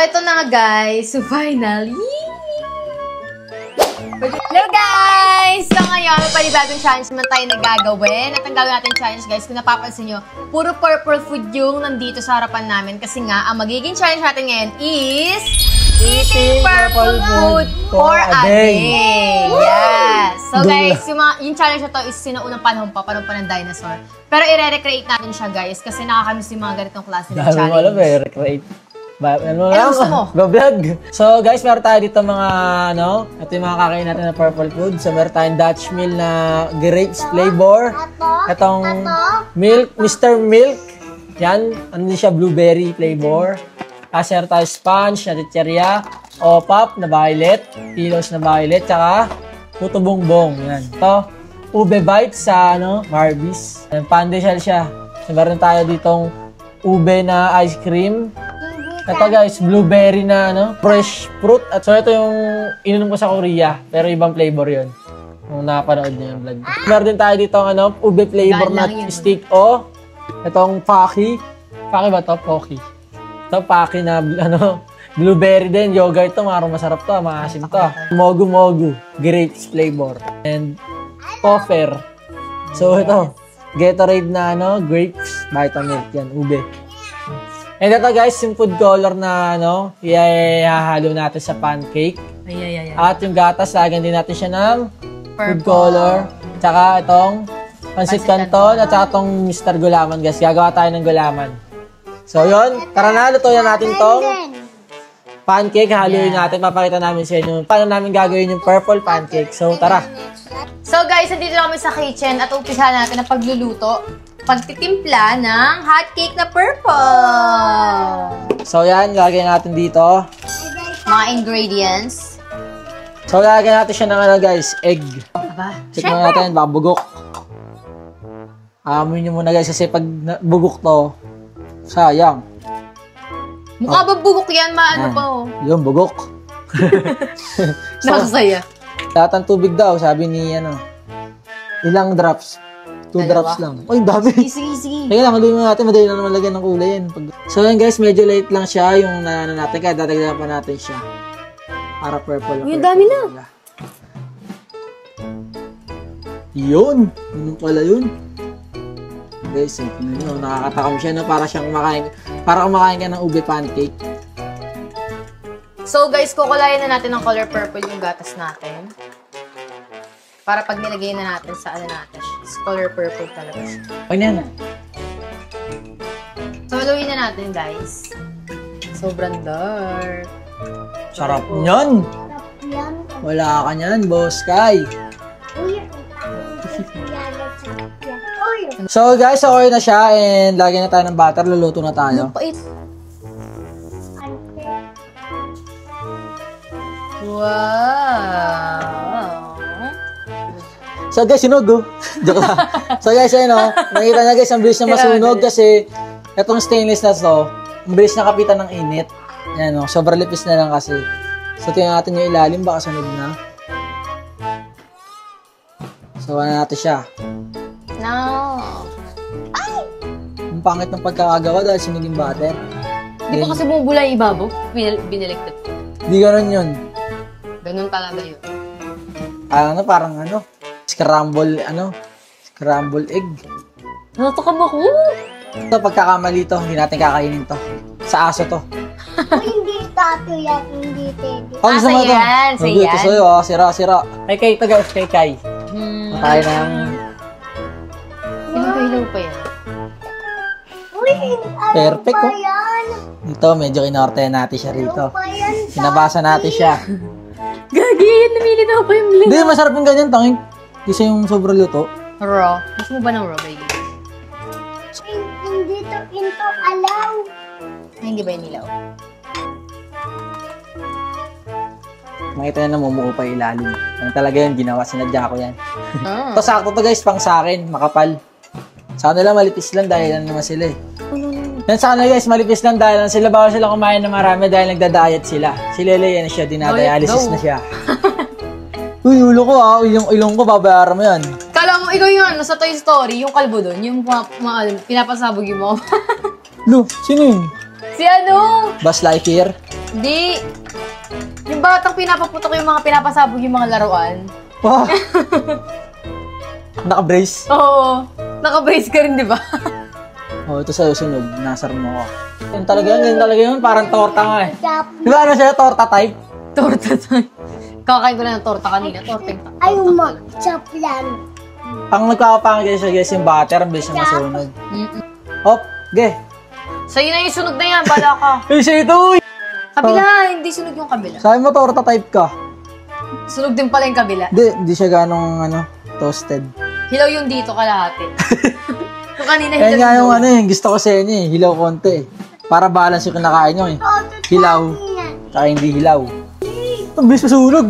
eto na nga guys. So finally. Hello guys! So ngayon, may panibagong challenge naman tayo na gagawin. At ang gagawin natin challenge guys, kung napapansin nyo, puro purple food yung nandito sa harapan namin. Kasi nga, ang magiging challenge natin ngayon is eating purple food for a day. Yes! So guys, yung challenge na to is sinuunang panahon pa ng dinosaur. Pero i-recreate natin siya guys, kasi nakakamiss yung mga ganitong klase ng challenge. Dahil mo alam eh, recreate. Ano lang? Go-vlog! So guys, meron tayo dito mga, ito yung mga kakain natin na purple food. So meron tayong Dutch Mill na grapes flavor. Itong milk, Mr. Milk. Yan, ano siya, blueberry flavor. Kasi meron tayo sponge na chicheria, opap na violet, kilos na violet, tsaka puto bongbong. Yan. Ito, ube bites sa, Barbies. Pandesal siya. So meron tayo ditong ube na ice cream. Ito guys, blueberry na fresh fruit. At so ito yung ininom ko sa Korea, pero ibang flavor yun. Kung napanood niyo yung vlog. Meron din tayo dito ube flavor na stick o. Itong Pocky. Pocky ba to? Pocky. Ito Pocky na blueberry din. Yogurt ito, marang masarap to, maasim to. Mogu Mogu, grapes flavor. And Poffer. So ito, Gatorade na grapes, vitamilk yan, ube. And ito guys, yung food color na ihahalo natin sa pancake. At yung gatas, lagyan din natin siya ng food color. Tsaka itong pansit canton at saka itong Mr. Gulaman guys. Gagawa tayo ng gulaman. So yun, tara na, lutuin natin itong pancake. Haluin natin, papakita namin sa inyo paano namin gagawin yung purple pancake. So tara. So guys, nandito na kami sa kitchen at umpisahan natin ang pagluluto. Pagtitimpla ng hot cake na purple. So yan, lagyan natin dito mga ingredients. So lagyan natin siya ng guys, egg. Aba, check mo natin, baka bugok. Amoy nyo muna guys kasi pag bugok to, sayang. Mukha ba bugok yan? Maano pa oh. Yun, bugok. Nakasaya. Lahat ng tubig daw, sabi ni ilang drops. 2 drops lang. Ay, dami. Sige. Kaya lang, haluin mo natin. Madali na naman lagyan ng kulay yan. So yan guys, medyo light lang siya yung natin. Kaya dadagdagan pa natin siya. Para purple. Yung dami na. Yun. Yun pala yun. Guys, nakakatakam siya. Para siyang kumakain ka ng ube pancake. So guys, kukulayan na natin ng color purple yung gatas natin. Para pag nilagay na natin sa natin, color purple talaga siya. Okay na yan. So, haluin na natin, guys. Sobrang dark. Sarap niyan. Wala ka niyan, boss Kai. So, guys, okay na siya. And lagyan na tayo ng butter. Luluto na tayo. Wow! So guys, sinog Joke lang. So guys, nakita na guys, ang bilis na masunog kasi itong stainless na to, ang bilis na kapitan ng init. Yan sobrang lipis na lang kasi. So tingnan natin yung ilalim, baka sunog na. So natin siya. No! Ay! Ang pangit ng pagkakagawa dahil sunog yung butter. Hindi pa kasi bumubula yung ibabaw, biniligtad. Hindi ganun yun. Ganun talaga yun. Parang scramble egg. Natakam ako! Ito, pagkakamali to, hindi natin kakainin to. Sa aso to. Hindi tato yan, hindi teddy. Sa yan, sa yan. Ito sa'yo, sira. Kay ito guys, kay Kai. Tayo ng... Ilaw pa yan. Uy, perfect ano pa yan? Ito, medyo inorte natin siya rito. Sinabasa natin siya. Gagi, namilinaw pa yung linaw. Hindi, masarap yung ganyan, tanging. Kasi yung sobrang luto. Raw. Gusto mo ba ng raw, baby? Hindi to into alaw. Ay, hindi ba yung nilaw? Makita na namumuo pa yung ilalim. Yan talaga yun, ginawa. Sinadya ko yan. Ito, sakto to guys, pang sa akin, makapal. Sa kanila, malipis lang dahil naman sila eh. Yan sa kanila guys, malipis lang dahil sila. Bawal sila kumain ng marami dahil nagda-diet sila. Si Lele yan siya, dinadialysis na siya. Uy, ulo ko yung ilong ko, babayaran mo yan. Kala mo, ikaw yung sa Toy Story, yung kalbo doon, yung pinapasabog yung mo. Lo, sino yun? Si ano? Buzz Lightyear. Hindi. Yung batang pinapaputok yung mga pinapasabog yung mga laruan. Wow. Naka-brace. Oo. Naka-brace ka rin, di ba? Oh, ito sa'yo sunod. Nasar mo ako. Yan talaga yun. Parang torta nga eh. Di ba ano siya? Torta type? Torta tayo. Kakain ko na ng torta kanina. Torta yung Ay, mag-chop yan. Ang nagkakapangit siya guys, yung butter, ang bilis na masunog. Hop, ge. Sa'yo na yung sunog na yan. Bala ka. Eh, siya ito! Kabila. Hindi sunog yung kabila. Sabi mo, torta type ka. Sunog din pala yung kabila. Hindi siya ganong, toasted. Hilaw yung dito kalahati. Kung kanina Kaya hilaw nga yung yung gusto ko sa inyo eh, hilaw konti eh. Para balance yung kinakain nyo eh. Hilaw, saka hindi hilaw. Ang bilis masunog.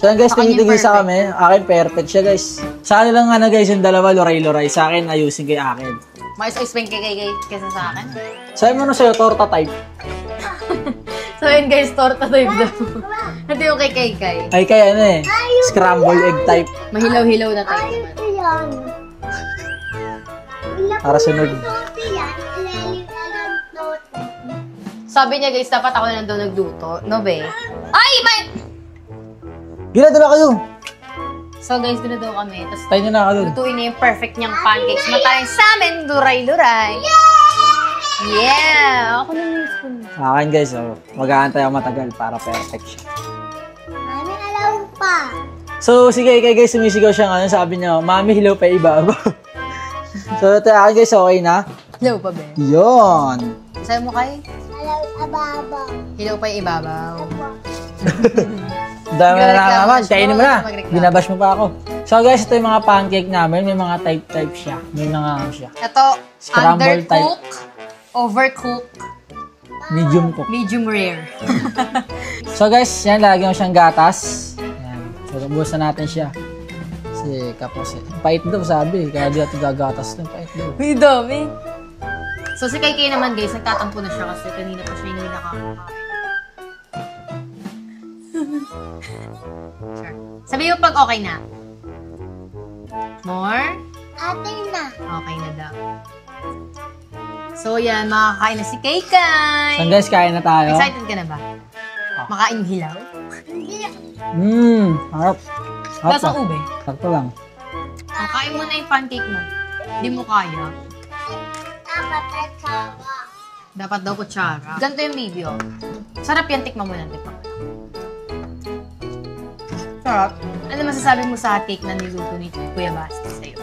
So yan guys, Sa kanya tingin-tingin sa kami. Akin perfect siya guys. Sa akin lang guys, yung dalawa, luray-luray. Sa akin, ayusin kay akin. mais-ice pa yung kaysa sa akin. Sabi mo na sa'yo, torta type. So yun guys, torta type daw. Hindi yung kay. Ay kaya ano eh, scrambled egg type. Mahilaw-hilaw na type naman. Ito yan. Para sunod. Tote yan. Ilalim na ng tote. Sabi niya guys, dapat ako na lang daw nagluto. No be? Ay! Ginadala kayo. So guys, doon na daw kami. Tapos Tayo na ako dun. lutuin niya yung perfect niyang pancakes. Samantalang sa amin, luray-luray. Yeah! Ako na yung spoon. Sa akin guys, mag-aantay ako matagal para perfect siya. Mami, alam pa. So, sige kay guys, sumisigaw siya nga. Sabi niya, Mami, hilaw pa iba. So, ito akin guys, okay na? Hilaw pa ba? Yun. Sabi mo kay? Alam, ababaw. Hilaw pa yung ibabaw. Dami na naman. Magreklamo. Kainin mo na. Magreklamo. Binabash mo pa ako. So guys, ito yung mga pancake namin. May mga type siya. May mga siya. Ito, Scramble type. undercook, overcook, Medium cook. medium rare. So guys, yan. Lalagyan mo siyang gatas. Yan. So, buhusan natin siya. Kasi kapos eh. Pait daw sabi. Kaya di natin gagatas ng pait daw. May dami. So si Kay naman guys, nagtatampo na siya kasi kanina pa siya hindi nakakakain. Sure. Sabi mo pag okay na. More? Atin na. Okay na daw. So yan, makakain na si Kay. So guys, kain na tayo. Excited ka na ba? Makain yung hilaw? Harap. Lasang ube? Sakto lang. Kain mo na yung pancake mo. Hindi mo kaya. Dapat ay kawa. Dapat daw kutsara. Ganito yung video. Sarap yan, tikman mo lang. Sarap. Ano masasabi mo sa cake na niluto ni Kuya Basti sa'yo?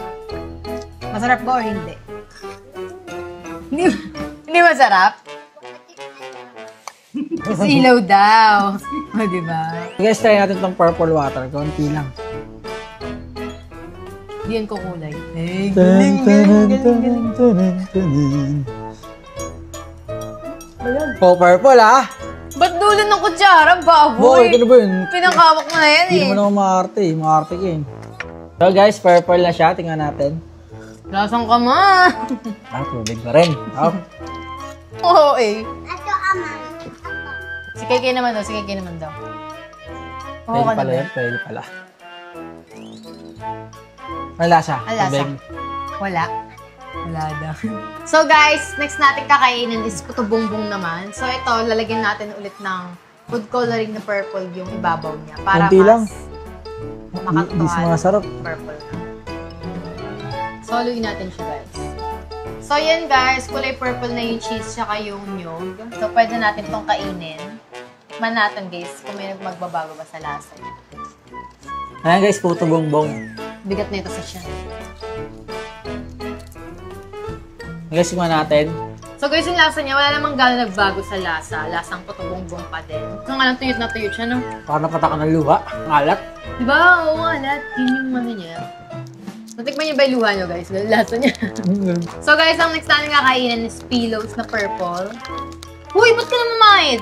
Masarap ba or hindi? Hindi masarap? Kasi ilaw daw. O, diba? Guys, try natin itong purple water. Konti lang. Hindi yan kukulay. Hey, Oh, purple ah! ba't dulo ng kutsara, Boy, baboy? ito na ba yun? Pinakawak mo na yan Hindi eh. mo na maarte eh. Maarte ka eh. So guys, purple na siya. Tingnan natin. Lasang ka ma. Tubig pa rin. Oo eh. Ito ama. Si Kay naman daw, Oo Pwede ka pala naman. yan, pwede pala. Ano lasa? Ang lasa? Tubig. Wala. Wala daw. So guys, next natin kakainin is puto bongbong naman. So ito, lalagyan natin ulit ng food coloring na purple yung ibabaw niya. Para Konti lang. mas Di makatuhan. masarap. Purple na. So, haluin natin siya guys. So yan guys, kulay purple na yung cheese tsaka yung nyog. So pwede natin itong kainin. Tikman natin guys kung may magbabago ba sa lasa niya. Ayan guys, puto bongbong. Bigat na ito sa siya. Guys, tingnan natin. So guys, yung lasa niya, wala namang gano'n nagbago sa lasa. Lasang puto bongbong pa din. So nga lang tuyot na tuyot siya, no? Parang napataka ng luha. Ang alat. Diba? Oo nga, lahat. Yun yung ano niya. Natikman niyo ba yung luha niyo, guys? Lasa niya. So guys, ang next natin kakainin is pillows na purple. Uy, ba't ka na mamahid?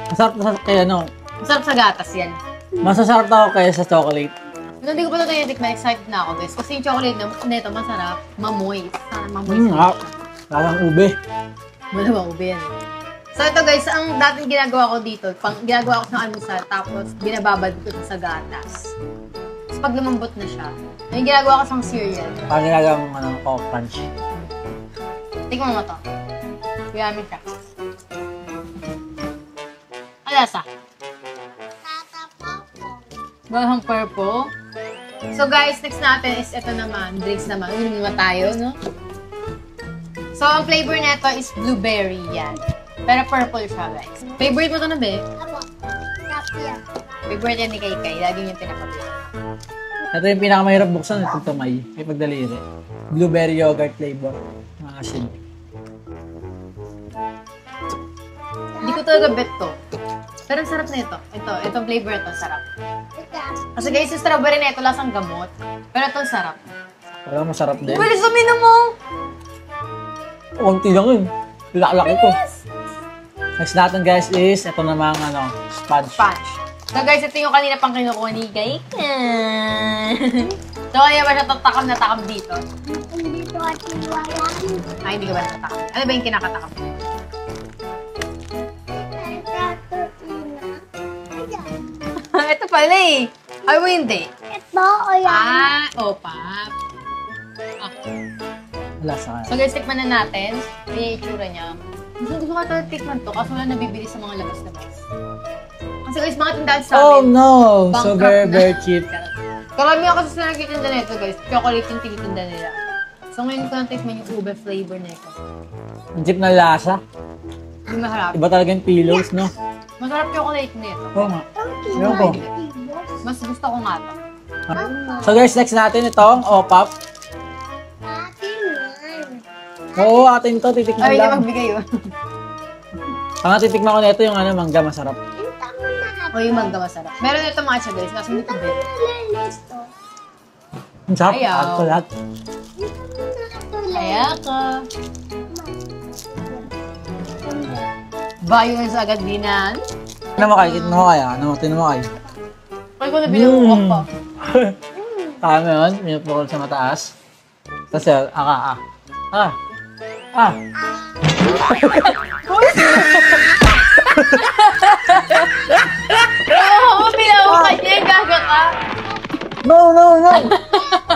Masarap na kaya ano. Masarap sa gatas yan. Masasarap na ako kaya sa chocolate. Pero hindi ko pa ito tinikman. Excited na ako, guys. Kasi yung chocolate na nito masarap. Mamoy. Sana mamoy. Parang ube. Wala ba ube yan? So ito guys, ang dating ginagawa ko dito, ginagawa ko sa almusal, tapos binababad ko sa gatas. So pag lumambot na siya, yung ginagawa ko sa cereal. Parang ginagawa mong crunch. Tingnan mo to. Yummy siya. Alasa. Bahang purple. So guys, next natin is ito naman. Drinks naman. Uminom naman tayo, no? So, ang flavor nito is blueberry. Yan. Pero purple siya, guys. Favorite mo to na, be? Ako. Tapia. Favorite yan ni Kay. Lagi yung pinapabili. Ito yung pinakamahirap buksan. Itong tumay. May pagdaliri. Blueberry yogurt flavor. Mga asin. Hindi ko talaga bet to. Pero ang sarap na ito. Itong flavor ito, sarap. Kasi guys, yung strawberry na ito, lasang gamot. Pero ito, sarap. Parang masarap din. Bilis uminom mo! Kunti lang yun. Laki ko. Next natin guys is, ito namang sponge. Sponge. So guys, ito yung kanina pang kinukuha ni Kay. So, kaya ba siya tatakam na takam dito? Hindi ko at iwayan. Ay, hindi ka ba natatakam? Ano ba yung kinakatakam? Ito pala eh. Ay mo hindi. Ito o yan. Pap. Wala sa kanya. So guys, tikman na natin. May itsura niya. Gusto ko talaga tikman to kasi wala nabibili sa mga labas-labas. Kasi guys, mga tindahan sa Oh amin. no! So Bankrupt very, na. very cheap. Karamihan kasi sila nagtitinda nito guys. Chocolate yung tinitinda nila. So ngayon ko lang tikman yung ube flavor nito. Ang cheap na lasa. Hindi masarap. Iba talaga yung pillows, no? Masarap chocolate nito. Oo nga. Ewan ko. Mas gusto ko nga to. So guys, next natin itong OPAP. Atin yan. Oo, atin to, titikman Ay, hindi lang. magbigay yun. Ang titikman ko nito yung mangga masarap. Ito mo na. O yung mangga masarap. Meron ito mga siya guys, kasi hindi ko bet. Listo. Ang sarap. Ayaw. Add ko lahat. Kaya ka. Bayo na sa agad dinan. Ano mo kayo? Tignan mo kaya? Tignan mo kayo? Pag ko na binubukas pa. Kami yun, minupukol sa mataas. Tapos yun, Oo, pinabukas niya yung gaga ka. No!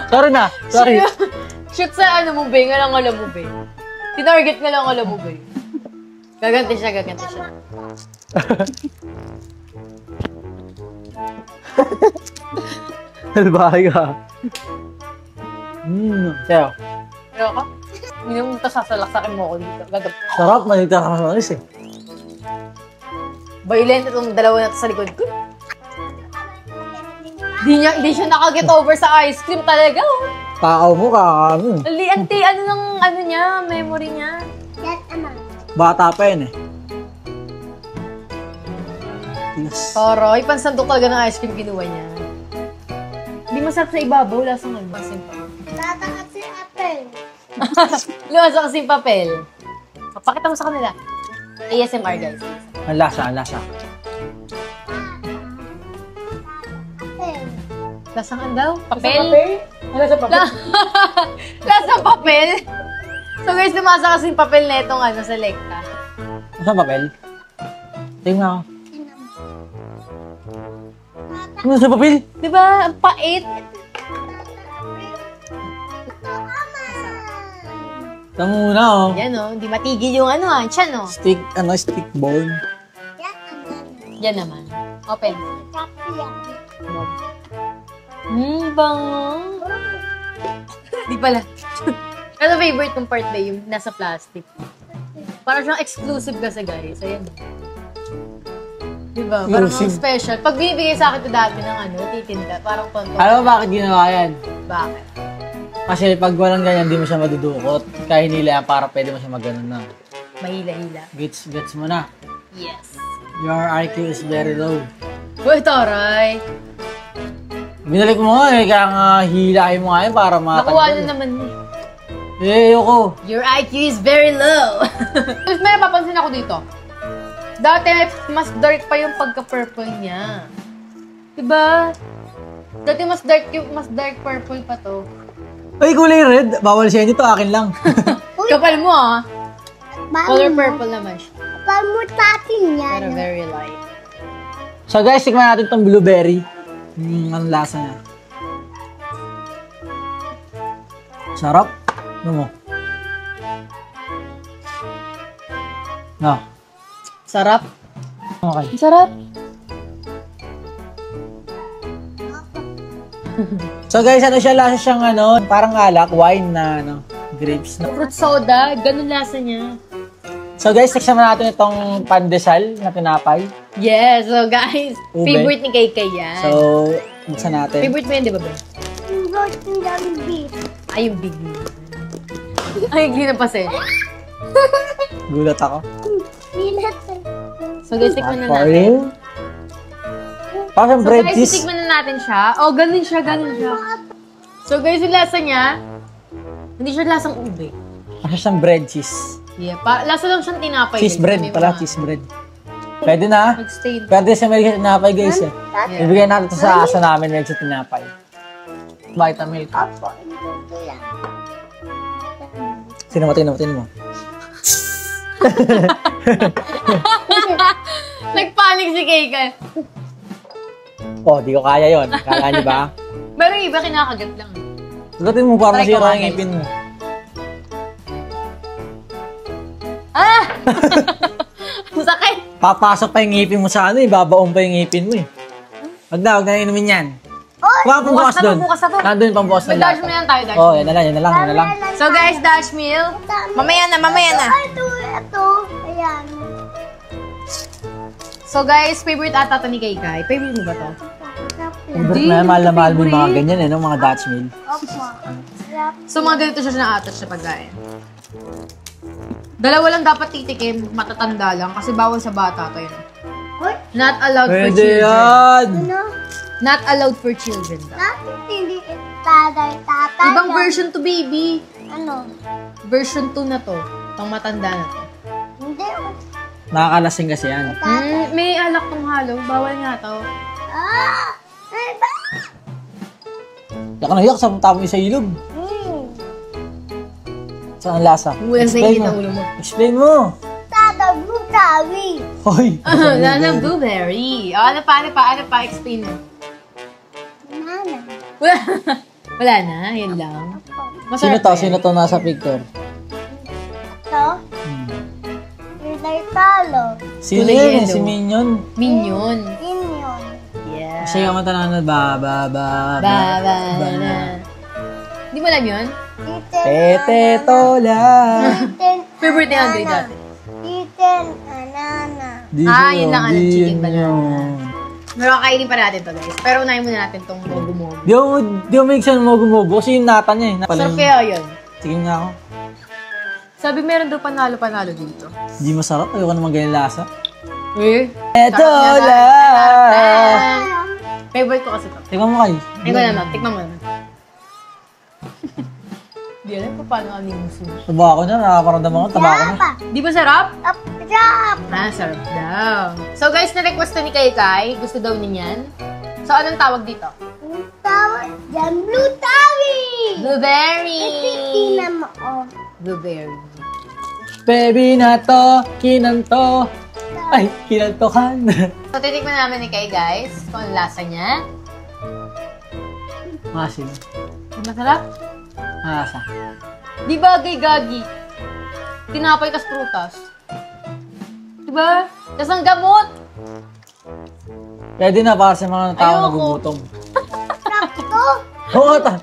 Sorry na, sorry. Shoot sa ano mo, be. Nga lang alam mo, be. Tinarget nga lang alam mo, be. Gaganti siya. Salbahay ka. Sayo. Pero ka? Hindi mo ito sasalaksakin mo ako dito. Gagab. Sarap, manita ka sa manis eh. Violent itong dalawa na ito sa likod ko. Hindi siya nakaget over sa ice cream talaga. Oh. Takaw mo, kakano. Anti, ano ng ano niya, memory niya. Yan naman. Bata pa yun eh. Yes. Taray, pansandok talaga ng ice cream kinuha niya. Hindi masarap sa ibabaw, lasang ano. Tata kasi apple. Lasa kasing papel. Papakita mo sa kanila. ASMR guys. Ang lasa. Apple. Lasang ano daw? Papel? Ano sa papel? Lasang papel? So guys, lumasa kasing papel na itong ano, Selecta. Ano sa papel? Tingnan ako. Ano sa papel? Diba? Ang pait. Ito muna oh. Yan oh, hindi matigil yung ano tiyan oh. Stick bone. Yan naman. Yan naman. Open. Tapia. Bango. Di pala. Ano favorite kong part ba yung nasa plastic? Parang siyang exclusive kasi guys. Ayan. Diba? Parang Exclusive. ang special. Pag binibigay sa akin ito dati ng ano, titinda, parang tonto. Alam mo bakit ginawa yan? Bakit? Kasi pag walang ganyan, di mo siya madudukot. Kaya hinila yan para pwede mo siya maganon na. Mahila-hila. Gets mo na. Yes. Your IQ is very low. Uy, taray. Binalik mo nga eh, kaya nga hilahin mo nga yun para matanggal. Nakuha na naman eh. Ayoko. Your IQ is very low. Tapos may napapansin ako dito. Dati mas dark pa yung pagka-purple niya. Diba? Dati mas dark purple pa to. Ay, kulay red. Bawal siya nito, akin lang. Kapal mo Color purple naman siya. Pamutatin yan. Pero very light. So guys, tikman natin tong blueberry. Ang lasa niya. Sarap. Ano mo? No. Sarap. Okay. Sarap. So guys, ano siya? Lasa siyang ano, parang alak, wine na ano, grapes. No? Fruit soda, ganun lasa niya. So guys, tikman natin itong pandesal na tinapay. Yes, so guys, Ube. favorite ni Kay yan. So, buksan natin. Favorite mo yan, di ba, Ben? Yung beef. Ay, yung big meal. Ay, ginapasin. Gulat ako. Peanut. So guys, tikman na For natin. you. Parang So bread guys, cheese. titikman na natin siya. Oh, ganun siya, ganun siya. So guys, yung lasa niya, hindi siya lasang ube. Parang siyang bread cheese. Yeah, lasa lang siyang tinapay. Cheese guys. bread May pala, mga cheese bread. Pwede na. Nag-stain. Pwede siya may tinapay guys eh. Yeah. Ibigay natin ito sa aso namin medyo tinapay. Vitamilk. Opo, ito yan. Sino mo, tino mo. Nagpanik si Kay. Oh, di ko kaya yon. Kala niyo ba? Pero yung iba kinakagat lang. Sugatin mo para Try ko masira nga, yung guys. ngipin mo. Ah! Sakit! Papasok pa yung ngipin mo sa ano eh. Babaon pa yung ngipin mo eh. Wag na inumin yan. Huwag pang bukas doon. bukas na to. Nandun pang bukas May ng dash lata. meal yan tayo, dash Oh, meal. yan na lang. So guys, dash meal. Mamaya na. Ito. Ayan. So guys, favorite ata to ni Kay. Favorite mo ba to? Favorite na, mahal na mahal mo yung mga ganyan eh, no? Mga Dutch meal. Opo. Sarap. So mga ganito siya na-attach sa pagkain. Dalawa lang dapat titikim, matatanda lang, kasi bawal sa bata to yun. Uy, Not allowed for Pwede children. yan! ano? Not allowed for children daw. Bakit hindi tatay? Ibang version to, baby. Ano? Version 2 na to. Pang matanda na to. Hindi. Nakakalasing kasi yan. May alak tong halo. Bawal nga to. Ah! Ay, ba? Yak na yak sa tapong sa ilog. Saan ang lasa? Walang sa init ang ulo mo. Explain mo. Tatagutawi. Hoy! Lala blueberry. Ano pa? Explain mo. Nana. Wala na. Yun lang. Sino Masarap to? ba yan? Sino to nasa picture? Ito. Ilay talo. Sino Kulay yan? yellow. Si Minion. Minion. Inyon. Yeah. Siya yung mata na Baba na. Hindi mo alam yun? Pete tola. Favorite ni Andre dati. Titen anana. Yun lang. Chicken banana. Nakakainin pa natin to, guys. Pero unahin muna natin tong mogu-mogu. Di mo make sense mogu-mogu kasi yung nata niya eh. Sarap kaya yun. Tingin nga ako. Sabi meron daw panalo dito. Di masarap. Ayoko naman ganyan lasa. Eh? Tola. Favorite ko kasi to. Tingnan mo kayo. Tikman mo naman. Di alam ko paano ano yung sushi. Taba ako na. Nakakaramdam ako. Taba ako na. Di ba sarap? Apjap. Sarap daw. So guys, na-request to ni Kay. Gusto daw niya yan. So anong tawag dito? Ang tawag dyan, blue tawi. Blueberry! Tingnan mo, oh. Blueberry. Baby na to. Kinanto. Ay, kinantokan. So titikman namin ni Kay, guys. Kung ang lasa niya. Masin. Masarap? Lasa. Di bagay gagi. Tinapay kas prutas. Diba? Tas ang gamot. Pwede na para sa mga tao Ayoko. nagugutom. Sakto. Oo, ta.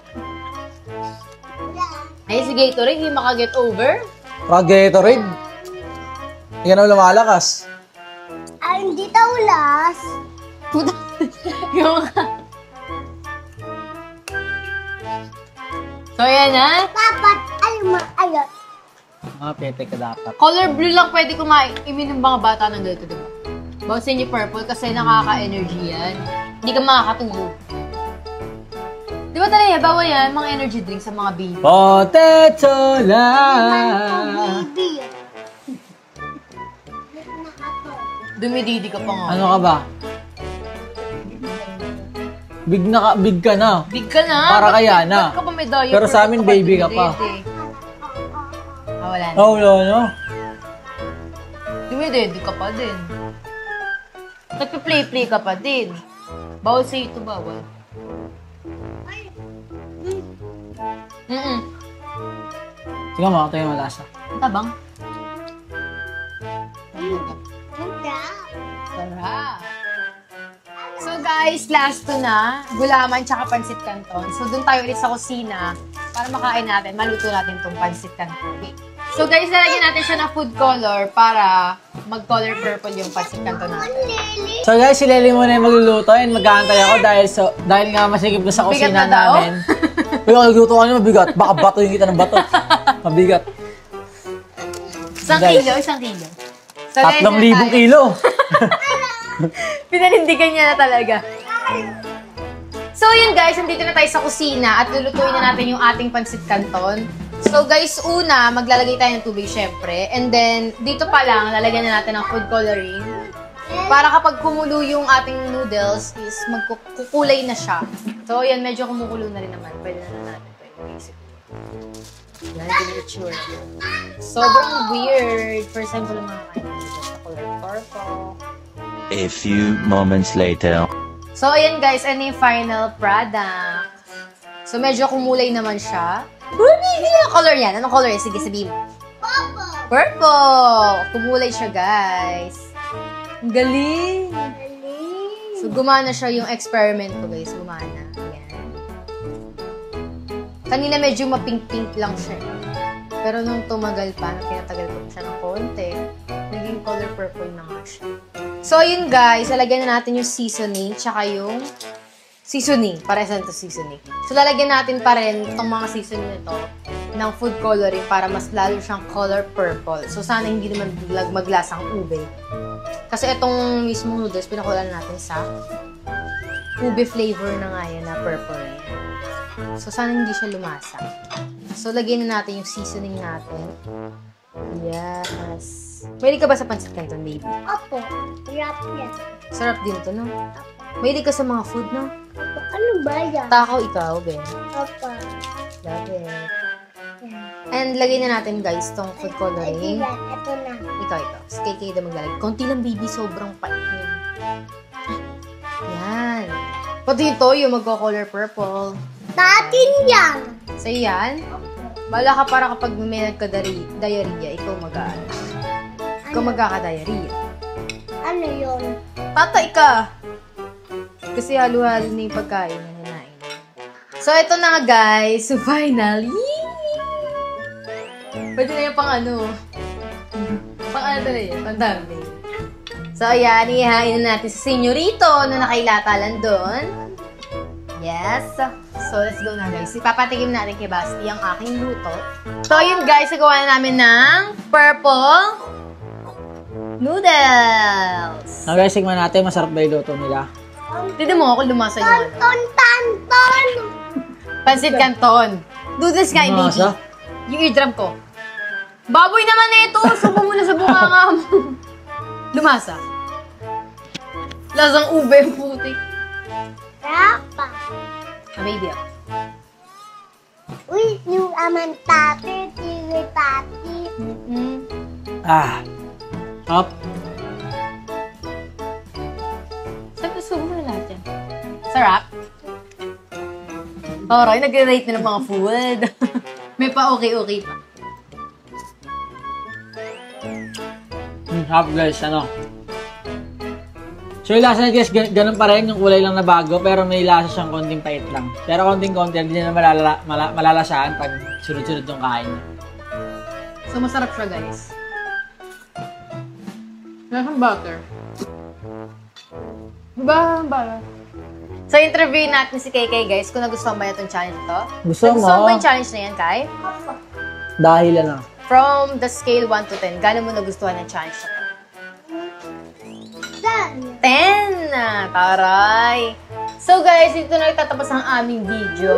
Ay, si Gatorade, hindi makaget over. Para Gatorade. Hindi ka na lumalakas. Ay, hindi taulas. Yung... So, yan na. Dapat, alam mo, ayun. Mga pete ka dapat. Color blue lang pwede kumain. Imin ng mga bata ng ganito, diba? Bawal sa inyo purple kasi nakaka-energy yan. Hindi ka makakatulog. Di ba talaga, bawal yan, mga energy drink sa mga baby. Potato lang. Baby. Dumididi ka pa nga. Ano ka ba? Big ka na. Big ka na. Para Ba't- kaya na. ba't ka pa may diaper? Pero sa amin, Ba't baby ka pa. dumididi? Wala na. Oh, no. Dumididi ka pa din. Nagpa-play-play ka pa din. Bawal sa ito, bawal. Mm-mm. tingnan mo lasa. Tabang. Sarap. So guys, last two na. Gulaman tsaka pansit canton. So dun tayo ulit sa kusina para makain natin. Maluto natin tong pansit canton. So guys, lalagyan natin siya ng food color para mag-color purple yung pansit canton natin. So guys, si Lely muna yung magluluto and mag-aantay ako dahil nga masigip na sa Bigat kusina na daw? namin. Pero nagluto ka niyo mabigat. Baka batuhin kita ng bato. Mabigat. Isang Guys. kilo. So, guys, 3,000 kilo. Pinanindigan niya na talaga. So yun guys, nandito na tayo sa kusina at lulutuin na natin yung ating pansit canton. So guys, una, maglalagay tayo ng tubig syempre. And then, dito pa lang, lalagyan na natin ng food coloring. Para kapag kumulo yung ating noodles, is magkukulay na siya. So yan, medyo kumukulo na rin naman. Pwede na natin ito i-basic. Yan, itsura. Sobrang weird. First time ko lang makakain sa color purple. A few moments later. So, ayan guys, ano yung final product? So, medyo kumulay naman siya. Anong color yan? Anong color yan? Sige, sabihin mo. Purple! Kumulay siya, guys. Ang galing! So, gumana siya yung experiment ko, guys. Gumana. Ayan. Kanina medyo mapink-pink lang siya. Pero nung tumagal pa, pinatagal ko siya ng konti, naging color purple na nga siya. So, yun guys, lalagyan na natin yung seasoning, tsaka yung seasoning. Pares na ito seasoning. So, lalagyan natin pa rin itong mga seasoning nito ng food coloring para mas lalo siyang color purple. So, sana hindi naman maglasang ube. Kasi itong mismong noodles, pinakulan natin sa ube flavor na nga yan na purple. So, sana hindi siya lumasa. So, lagyan na natin yung seasoning natin. Yes. Mahilig ka ba sa pansit canton, baby? Opo. Sarap yan. Sarap din to, no? Mahilig ka sa mga food, no? Opo. Ano ba yan? Takaw ikaw, Ben. Opo. Love it. And lagay na natin, guys, tong food coloring. Ito na. Ikaw. Si KK na maglalagay. Konti lang, baby. Sobrang pait niya. Yan. Pati ito, yung magko-color purple. Tatin yan. Sa'yo yan? Bala ka para kapag may nagka-diarrhea, ikaw mag-ano. Ikaw magkaka-diarrhea. Ano yun? Tatay ka! Kasi halo-halo na yung pagkain na hinain. So, ito na nga guys. So, finally! Pwede na yung pang ano. Pang ano na yun? Pang dami. So, ayan. Ihahain na natin sa senyorito na nakailata lang doon. Yes. So, let's go na guys. Ipapatikim natin kay Basti ang aking luto. So, yun guys. Nagawa na namin ng purple noodles. Now guys, tingnan natin. Masarap ba yung luto nila? Tignan mo ako lumasa yung ano. Tanton! Pansit canton. Noodles nga, baby. Lumasa? Yung eardrum ko. Baboy naman na ito. Subo mo na sa bunganga mo. Lumasa. Lasang ube yung putik. Rapa. Baby. Uy, yung aman tati, tiri tati. Ah. Up. Sabi, subo mo na lahat yan. Sarap. Toray, nag-rate na ng mga food. May pa okay-okay pa. Sarap guys, ano. So yung lasa na guys, ganun pa rin, yung kulay lang na bago, pero may lasa siyang konting pait lang. Pero konting-konti, hindi na malalasahan pag sunod-sunod yung kain. So, masarap siya, guys. Lasang butter. Diba? So, interview natin si KK, guys, kung nagustuhan ba niya itong challenge ito. Gusto mo? Nagustuhan ba yung challenge na yan, Kai? Dahil ano. From the scale 1 to 10, gano'n mo nagustuhan yung challenge na ito? 10! Taray! So guys, dito na nagtatapos ang aming video.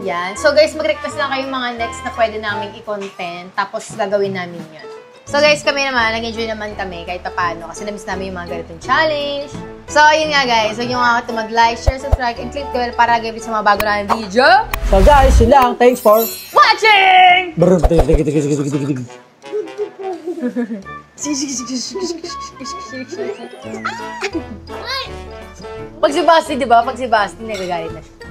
Yan. So guys, mag-request lang kayo mga next na pwede namin i-content. Tapos gagawin namin yun. So guys, kami naman, nag-enjoy naman kami kahit paano. Kasi namiss namin yung mga ganitong challenge. So ayun nga guys, huwag nyo nga mag-like, share, subscribe, and click the bell para gawin sa mga bago namin video. So guys, yun lang. Thanks for Watching! Pag si Basti, di ba? Pag si Basti, nagagalit na siya.